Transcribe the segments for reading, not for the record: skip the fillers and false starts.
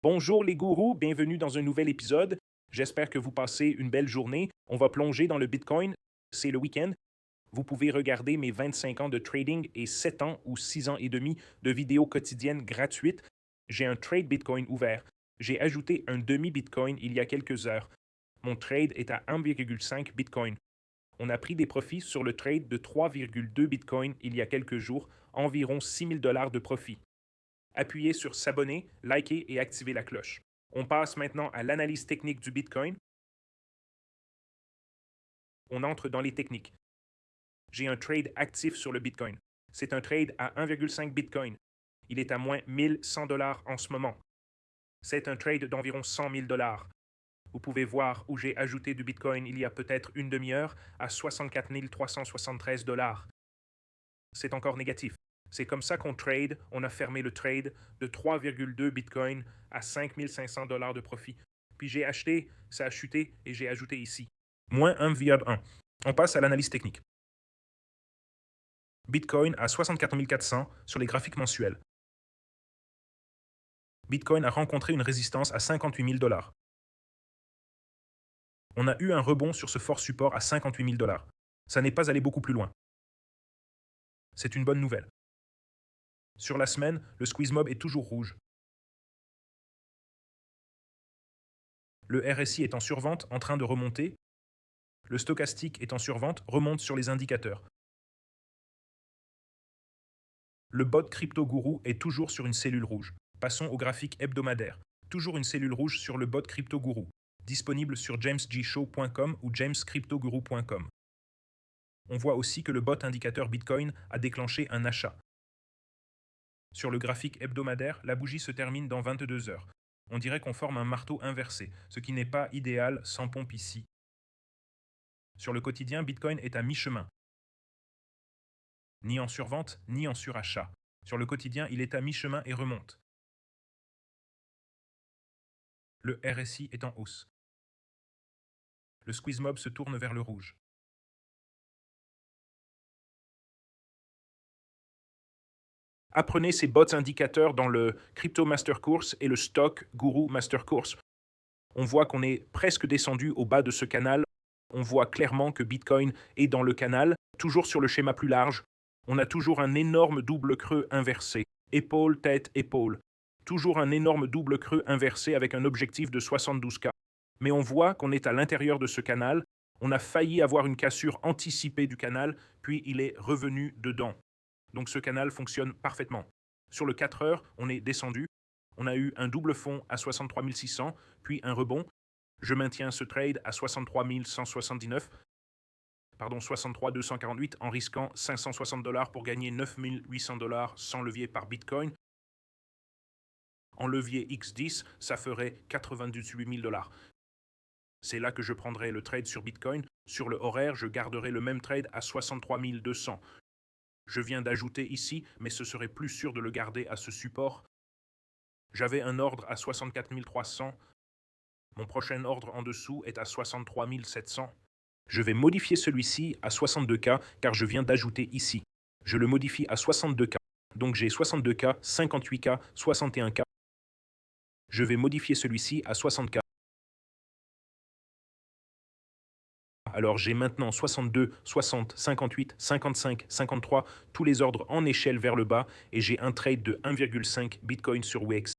Bonjour les gourous, bienvenue dans un nouvel épisode. J'espère que vous passez une belle journée. On va plonger dans le Bitcoin. C'est le week-end. Vous pouvez regarder mes 25 ans de trading et 7 ans ou 6 ans et demi de vidéos quotidiennes gratuites. J'ai un trade Bitcoin ouvert. J'ai ajouté un demi-Bitcoin il y a quelques heures. Mon trade est à 1,5 Bitcoin. On a pris des profits sur le trade de 3,2 Bitcoin il y a quelques jours, environ 6 000 $ de profit. Appuyez sur s'abonner, liker et activer la cloche. On passe maintenant à l'analyse technique du Bitcoin. On entre dans les techniques. J'ai un trade actif sur le Bitcoin. C'est un trade à 1,5 Bitcoin. Il est à moins 1100 $ en ce moment. C'est un trade d'environ 100 000 $. Vous pouvez voir où j'ai ajouté du Bitcoin il y a peut-être une demi-heure à 64 373 $. C'est encore négatif. C'est comme ça qu'on trade. On a fermé le trade de 3,2 Bitcoin à 5 500 $ de profit. Puis j'ai acheté, ça a chuté et j'ai ajouté ici. Moins 1,1. On passe à l'analyse technique. Bitcoin à 64 400 sur les graphiques mensuels. Bitcoin a rencontré une résistance à 58 000 $. On a eu un rebond sur ce fort support à 58 000 $. Ça n'est pas allé beaucoup plus loin. C'est une bonne nouvelle. Sur la semaine, le squeeze mob est toujours rouge. Le RSI est en survente, en train de remonter. Le stochastique est en survente, remonte sur les indicateurs. Le bot Crypto Guru est toujours sur une cellule rouge. Passons au graphique hebdomadaire. Toujours une cellule rouge sur le bot Crypto Guru, disponible sur jamesgshow.com ou jamescryptoguru.com. On voit aussi que le bot indicateur Bitcoin a déclenché un achat. Sur le graphique hebdomadaire, la bougie se termine dans 22 heures. On dirait qu'on forme un marteau inversé, ce qui n'est pas idéal sans pompe ici. Sur le quotidien, Bitcoin est à mi-chemin. Ni en survente, ni en surachat. Sur le quotidien, il est à mi-chemin et remonte. Le RSI est en hausse. Le squeeze mob se tourne vers le rouge. Apprenez ces bots indicateurs dans le Crypto Master Course et le Stock Guru Master Course. On voit qu'on est presque descendu au bas de ce canal. On voit clairement que Bitcoin est dans le canal, toujours sur le schéma plus large. On a toujours un énorme double creux inversé. Épaule, tête, épaule. Toujours un énorme double creux inversé avec un objectif de 72K. Mais on voit qu'on est à l'intérieur de ce canal. On a failli avoir une cassure anticipée du canal, puis il est revenu dedans. Donc ce canal fonctionne parfaitement. Sur le 4 heures, on est descendu. On a eu un double fond à 63 600, puis un rebond. Je maintiens ce trade à 63 179, 63 248 en risquant 560 $ pour gagner 9 800 $ sans levier par Bitcoin. En levier X10, ça ferait 98 000 $. C'est là que je prendrai le trade sur Bitcoin. Sur le horaire, je garderai le même trade à 63 200. Je viens d'ajouter ici, mais ce serait plus sûr de le garder à ce support. J'avais un ordre à 64 300. Mon prochain ordre en dessous est à 63 700. Je vais modifier celui-ci à 62K car je viens d'ajouter ici. Je le modifie à 62K. Donc j'ai 62K, 58K, 61K. Je vais modifier celui-ci à 60K. Alors j'ai maintenant 62, 60, 58, 55, 53, tous les ordres en échelle vers le bas et j'ai un trade de 1,5 Bitcoin sur Wix.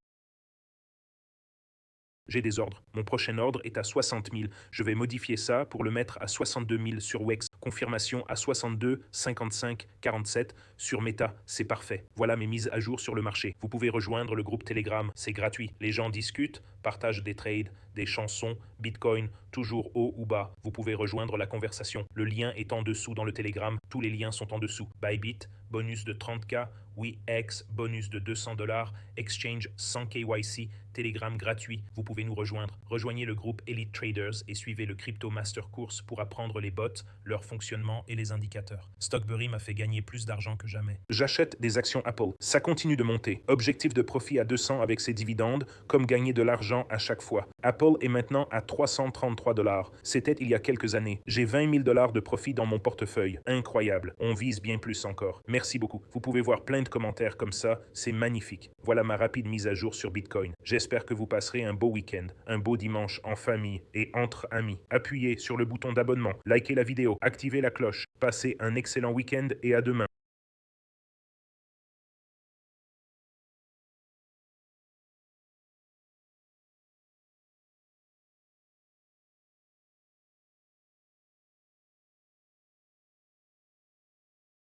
J'ai des ordres. Mon prochain ordre est à 60 000. Je vais modifier ça pour le mettre à 62 000 sur Wex. Confirmation à 62, 55, 47. Sur Meta, c'est parfait. Voilà mes mises à jour sur le marché. Vous pouvez rejoindre le groupe Telegram. C'est gratuit. Les gens discutent, partagent des trades, des chansons, Bitcoin, toujours haut ou bas. Vous pouvez rejoindre la conversation. Le lien est en dessous dans le Telegram. Tous les liens sont en dessous. Bybit, bonus de 30K. WeX, bonus de 200 $. Exchange sans KYC. Telegram gratuit, vous pouvez nous rejoindre. Rejoignez le groupe Elite Traders et suivez le Crypto Master Course pour apprendre les bots, leur fonctionnement et les indicateurs. Stockbury m'a fait gagner plus d'argent que jamais. J'achète des actions Apple. Ça continue de monter. Objectif de profit à 200 avec ses dividendes, comme gagner de l'argent à chaque fois. Apple est maintenant à 333 $. C'était il y a quelques années. J'ai 20 000 $ de profit dans mon portefeuille. Incroyable. On vise bien plus encore. Merci beaucoup. Vous pouvez voir plein de commentaires comme ça. C'est magnifique. Voilà ma rapide mise à jour sur Bitcoin. J'espère J'espère que vous passerez un beau week-end, un beau dimanche en famille et entre amis. Appuyez sur le bouton d'abonnement, likez la vidéo, activez la cloche. Passez un excellent week-end et à demain.